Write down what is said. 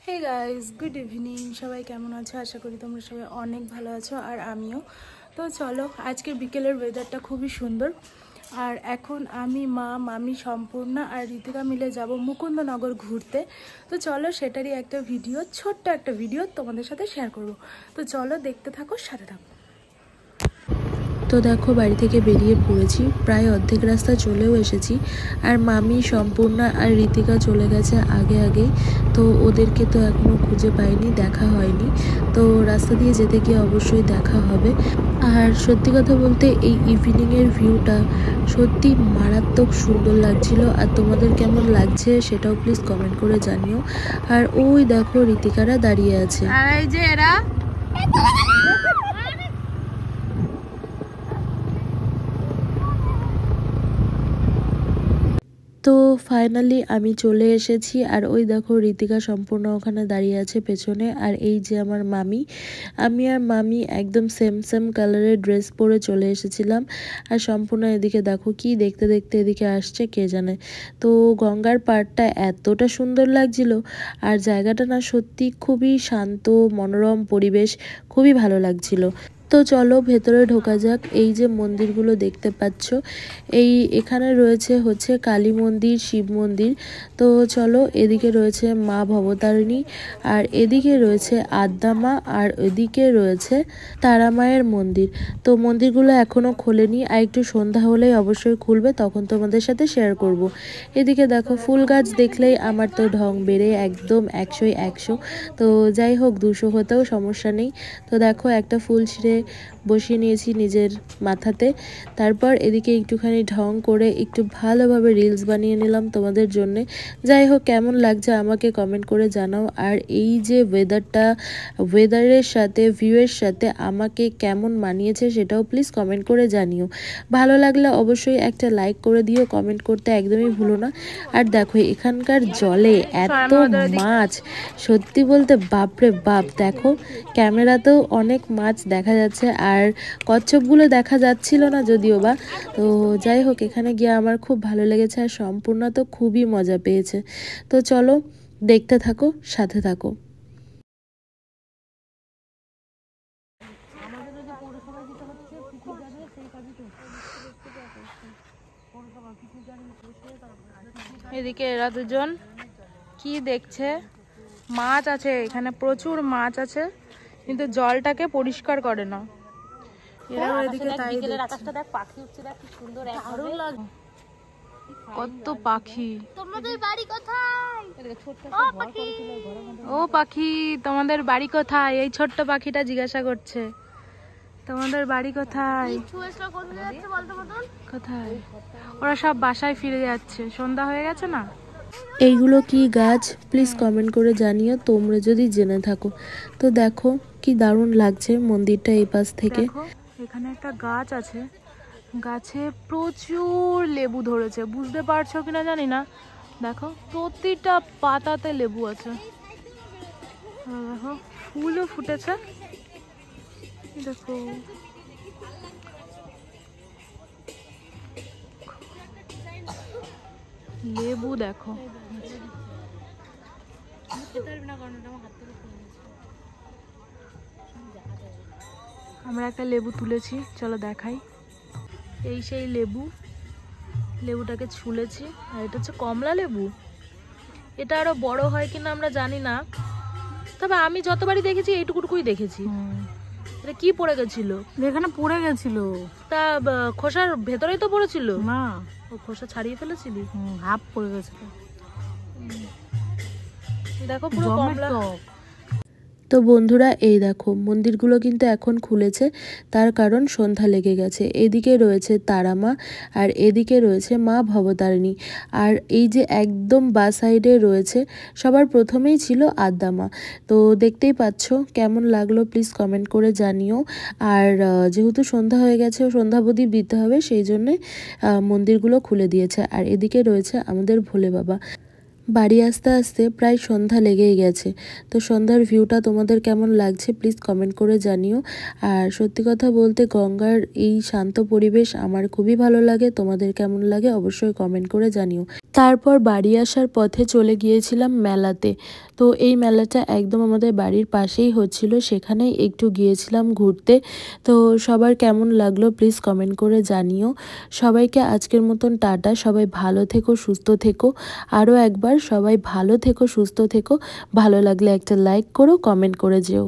Hey guys, good evening. সবাই কেমন আছো? আশা করি তোমরা সবাই অনেক ভালো আছো, আর আমিও। তো চলো, আজকের বিকেলের ওয়েদারটা খুবই সুন্দর। আর এখন আমি, মা, মামি, সম্পূর্ণা আর ঋতিকা মিলে যাব মুকুন্দনগর ঘুরতে। তো চলো, সেটারই একটা ভিডিও, ছোট্ট একটা ভিডিও তোমাদের সাথে শেয়ার করব। তো চলো, দেখতে থাকো, সাথে থাকো। তো দেখো, বাড়ি থেকে বেরিয়ে পড়েছি, প্রায় অর্ধেক রাস্তা চলেও এসেছি। আর মামি, সম্পূর্ণা আর ঋতিকা চলে গেছে আগে আগেই। তো ওদেরকে তো এখনও খুঁজে পাইনি, দেখা হয়নি। তো রাস্তা দিয়ে যেতে গিয়ে অবশ্যই দেখা হবে। আর সত্যি কথা বলতে এই ইভিনিংয়ের ভিউটা সত্যি মারাত্মক সুন্দর লাগছিল। আর তোমাদের কেমন লাগছে সেটাও প্লিজ কমেন্ট করে জানিও। আর ওই দেখো, ঋতিকারা দাঁড়িয়ে আছে। আর এই যে এরা তো ফাইনালি আমি চলে এসেছি। আর ওই দেখো, ঋতিকা সম্পূর্ণ ওখানে দাঁড়িয়ে আছে পেছনে। আর এই যে আমার মামি, আমি আর মামি একদম সেম সেম কালারের ড্রেস পরে চলে এসেছিলাম। আর সম্পূর্ণ এদিকে দেখো, কি দেখতে দেখতে এদিকে আসছে কে জানে। তো গঙ্গার পাড়টা এতটা সুন্দর লাগছিল, আর জায়গাটা না সত্যি খুবই শান্ত, মনোরম পরিবেশ, খুবই ভালো লাগছিল। তো চলো ভেতরে ঢোকা যাক। এই যে মন্দিরগুলো দেখতে পাচ্ছ, এখানে রয়েছে হচ্ছে কালী মন্দির, শিব মন্দির। তো চলো, এদিকে রয়েছে মা ভবতারিণী, আর এদিকে রয়েছে আদ্যামা, আর এদিকে রয়েছে তারা মায়ের মন্দির। তো মন্দিরগুলো এখনও খোলেনি, আর একটু সন্ধ্যা হলেই অবশ্যই খুলবে, তখন তোমাদের সাথে শেয়ার করব। এদিকে দেখো, ফুল গাছ দেখলেই আমার তো ঢং বেড়ে একদম 100ই 100। তো যাই হোক, 200 হতেও সমস্যা নেই। তো দেখো, একটা ফুল ছিঁড়ে বসিয়ে নিয়েছি নিজের মাথাতে। তারপর এদিকে একটুখানি ঢং করে একটু ভালোভাবে রিলস বানিয়ে নিলাম তোমাদের জন্যে। যাই হোক, কেমন লাগছে আমাকে কমেন্ট করে জানাও। আর এই যে ওয়েদারের সাথে, ভিউয়ের সাথে আমাকে কেমন মানিয়েছে সেটাও প্লিজ কমেন্ট করে জানিও। ভালো লাগলে অবশ্যই একটা লাইক করে দিও, কমেন্ট করতে একদমই ভুলো না। আর দেখো, এখানকার জলে এত মাছ, সত্যি বলতে বাপরে বাপ। দেখো, ক্যামেরাতেও অনেক মাছ দেখা যাচ্ছে, আর কচ্ছপগুলো দেখা যাচ্ছিল না যদিও বা। তো যাই হোক, এখানে গিয়ে আমার খুব ভালো লেগেছে, আর সম্পূর্ণ তো খুবই মজা পেয়েছে। তো চলো, দেখতে থাকো, সাথে থাকো। এদিকে এরা দুজন কি দেখছে? মাছ আছে এখানে, প্রচুর মাছ আছে, কিন্তু জলটাকে পরিষ্কার করে না। এরা এদিকে তাই আকাশটা দেখ, পাখি উঠছে দেখ, কি সুন্দর, দারুণ লাগে। কত পাখি! তোমাদের বাড়ি কোথায়? ও পাখি, তোমাদের বাড়ি কোথায়? এই ছোট্ট পাখিটা জিজ্ঞাসা করছে, তোমাদের বাড়ি কোথায়? কোথায়? ওরা সব বাসায় ফিরে যাচ্ছে, সন্ধ্যা হয়ে গেছে না। এইগুলো কি গাছ প্লিজ কমেন্ট করে জানিও তোমরা যদি জেনে থাকো। তো দেখো, কি দারুণ লাগছে মন্দিরটা এই পাশ থেকে। এখানে একটা গাছ আছে, গাছে প্রচুর লেবু ধরেছে, বুঝতে পারছো কিনা জানি না। দেখো, প্রতিটা পাতাতে লেবু আছে। দেখো, ফুলও ফুটেছে। দেখো, লেবু দেখো। আমরা একটা লেবু তুলেছি, চলো দেখাই। এই সেই লেবু, লেবুটাকে ছুলেছি। আর এটা হচ্ছে কমলা লেবু। এটা আরো বড় হয় কিনা আমরা জানি না, তবে আমি যতবারই দেখেছি এইটুকুটুকুই দেখেছি। এটা কি পড়ে গেছিল? এখানে পড়ে গেছিল। তা খোসার ভেতরেই তো পড়েছিল না, ও খোসা ছাড়িয়ে ফেলেছিলি? হাফ পড়ে গেছিল। দেখো, পুরো কমলা। তো বন্ধুরা, এই দেখো, মন্দিরগুলো কিন্তু এখন খুলেছে, তার কারণ সন্ধ্যা লেগে গেছে। এদিকে রয়েছে তারামা, আর এদিকে রয়েছে মা ভবতারিণী। আর এই যে একদম বা সাইডে রয়েছে, সবার প্রথমেই ছিল আদ্যামা। তো দেখতেই পাচ্ছ, কেমন লাগলো প্লিজ কমেন্ট করে জানিও। আর যেহেতু সন্ধ্যা হয়ে গেছে, সন্ধ্যা প্রদীপ দিতে হবে, সেই জন্যে মন্দিরগুলো খুলে দিয়েছে। আর এদিকে রয়েছে আমাদের ভোলে বাবা। বাড়ি আসতে আসতে প্রায় সন্ধ্যা লেগেই গেছে। তো সন্ধ্যার ভিউটা তোমাদের কেমন লাগছে প্লিজ কমেন্ট করে জানিও। আর সত্যি কথা বলতে, গঙ্গার এই শান্ত পরিবেশ আমার খুবই ভালো লাগে। তোমাদের কেমন লাগে অবশ্যই কমেন্ট করে জানিও। তারপর বাড়ি আসার পথে চলে গিয়েছিলাম মেলাতে। তো এই মেলাটা একদম আমাদের বাড়ির পাশেই হচ্ছিল, সেখানেই একটু গিয়েছিলাম ঘুরতে। তো সবার কেমন লাগলো প্লিজ কমেন্ট করে জানিও। সবাইকে আজকের মতন টাটা, সবাই ভালো থেকো, সুস্থ থেকো। আরও একবার সবাই ভালো থেকো, সুস্থ থেকো। ভালো লাগলে একটা লাইক করো, কমেন্ট করে যেও।